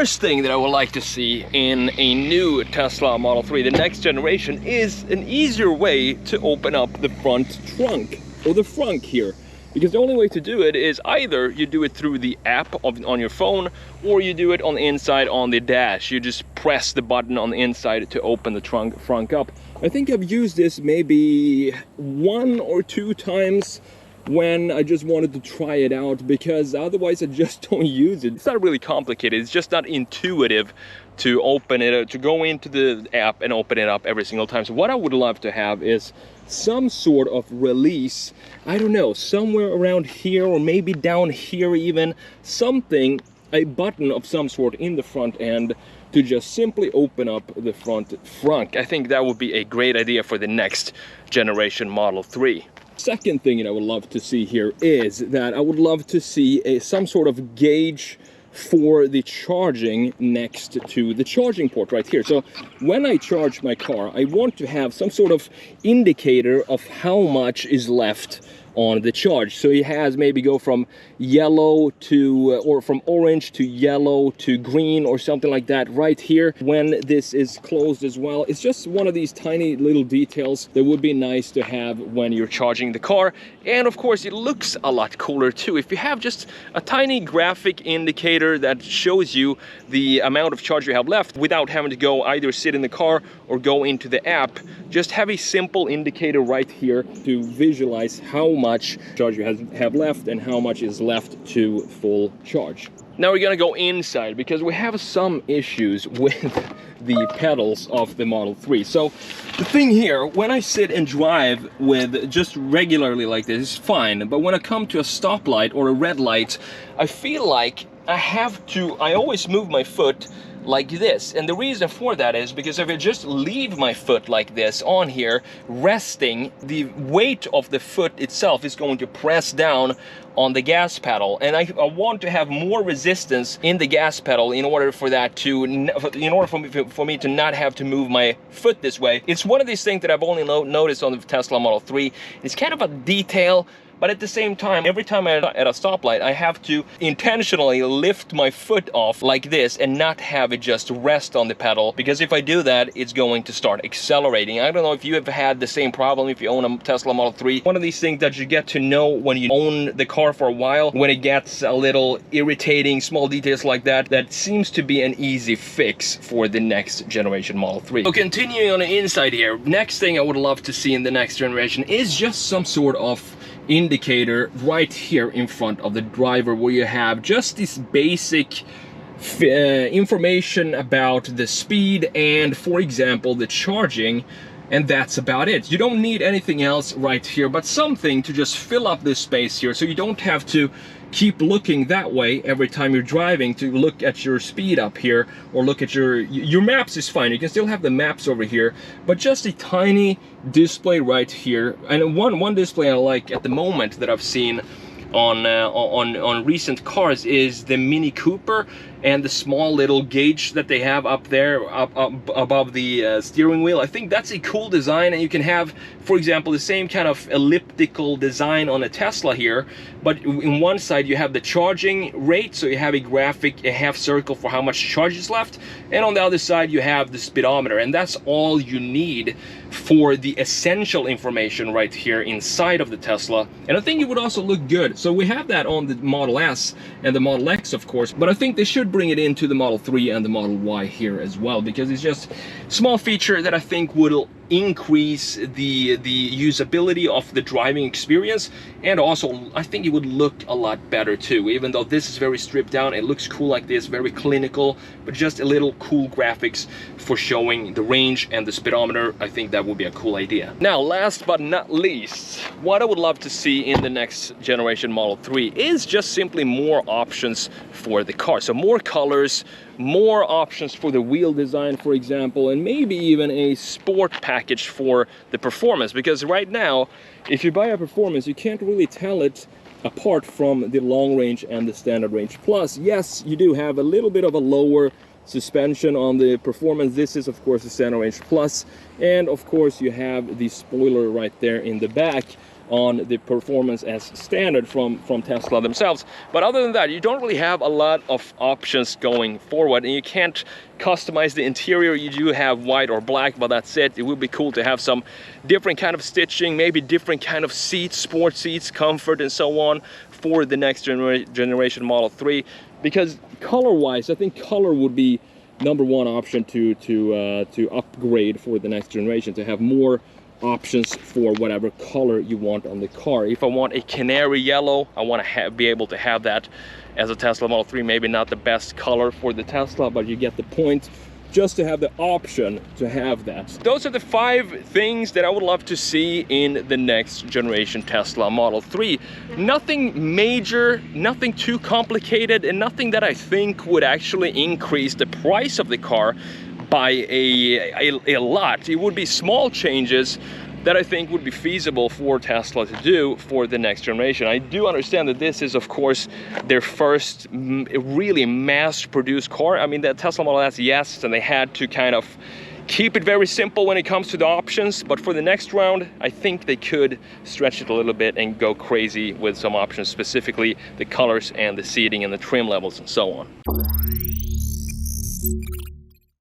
first thing that I would like to see in a new Tesla Model 3, the next generation, is an easier way to open up the front trunk, or the frunk here. Because the only way to do it is either you do it through the app on your phone, or you do it on the inside on the dash. You just press the button on the inside to open the frunk up. I think I've used this maybe 1 or 2 times when I just wanted to try it out, because otherwise I just don't use it. It's not really complicated, it's just not intuitive to open it, to go into the app and open it up every single time. So what I would love to have is some sort of release, I don't know, somewhere around here or maybe down here even, something, a button of some sort in the front end to just simply open up the front frunk. I think that would be a great idea for the next generation Model 3. Second thing that I would love to see here is that I would love to see some sort of gauge for the charging next to the charging port right here. So when I charge my car, I want to have some sort of indicator of how much is left on the charge. So it has maybe go from yellow to or from orange to yellow to green or something like that right here when this is closed as well. It's just one of these tiny little details that would be nice to have when you're charging the car. And of course it looks a lot cooler too if you have just a tiny graphic indicator that shows you the amount of charge you have left without having to go either sit in the car or go into the app. Just have a simple indicator right here to visualize how much charge you have left and how much is left to full charge. Now we're gonna go inside because we have some issues with the pedals of the Model 3. So the thing here, when I sit and drive with just regularly like this, it's fine. But when I come to a stoplight or a red light, I feel like I always move my foot like this. And the reason for that is because if I just leave my foot like this on here, resting, the weight of the foot itself is going to press down on the gas pedal. And I want to have more resistance in the gas pedal in order for that to, for me to not have to move my foot this way. It's one of these things that I've only noticed on the Tesla Model 3. It's kind of a detail, but at the same time, every time I'm at a stoplight, I have to intentionally lift my foot off like this and not have it just rest on the pedal. Because if I do that, it's going to start accelerating. I don't know if you have had the same problem if you own a Tesla Model 3. One of these things that you get to know when you own the car for a while, when it gets a little irritating, small details like that, that seems to be an easy fix for the next generation Model 3. So continuing on the inside here, next thing I would love to see in the next generation is just some sort of indicator right here in front of the driver, where you have just this basic information about the speed and, for example, the charging, and that's about it. You don't need anything else right here, but something to just fill up this space here, so you don't have to keep looking that way every time you're driving to look at your speed up here, or look at your maps is fine. You can still have the maps over here, but just a tiny display right here. And one display I like at the moment that I've seen on recent cars is the Mini Cooper, and the small little gauge that they have up there up above the steering wheel. I think that's a cool design, and you can have, for example, the same kind of elliptical design on a Tesla here, but in one side you have the charging rate, so you have a graphic, a half circle for how much charge is left, and on the other side you have the speedometer, and that's all you need for the essential information right here inside of the Tesla. And I think it would also look good. So we have that on the Model S and the Model X, of course, but I think they should bring it into the Model 3 and the Model Y here as well, because it's just a small feature that I think will increase the usability of the driving experience, and also I think it would look a lot better too. Even though this is very stripped down, it looks cool like this, very clinical, but just a little cool graphics for showing the range and the speedometer. I think that would be a cool idea. Now, last but not least, what I would love to see in the next generation Model 3 is just simply more options for the car. So more colors, more options for the wheel design, for example, and maybe even a sport package for the performance. Because right now, if you buy a performance, you can't really tell it apart from the long range and the standard range plus. Yes, you do have a little bit of a lower suspension on the performance. This is of course the standard range plus, and of course you have the spoiler right there in the back on the performance as standard from Tesla themselves. But other than that, you don't really have a lot of options going forward, and you can't customize the interior. You do have white or black, but that's it. It would be cool to have some different kind of stitching, maybe different kind of seats, sport seats, comfort and so on for the next generation Model 3, because color-wise, I think color would be #1 option to upgrade for the next generation, to have more options for whatever color you want on the car. If I want a canary yellow, I want to be able to have that as a Tesla Model 3. Maybe not the best color for the Tesla, but you get the point. Just to have the option to have that. Those are the 5 things that I would love to see in the next generation Tesla Model 3. Nothing major, nothing too complicated, and nothing that I think would actually increase the price of the car by a lot. It would be small changes that I think would be feasible for Tesla to do for the next generation. I do understand that this is, of course, their first really mass-produced car. I mean, the Tesla Model S, yes, and they had to kind of keep it very simple when it comes to the options, but for the next round, I think they could stretch it a little bit and go crazy with some options, specifically the colors and the seating and the trim levels and so on.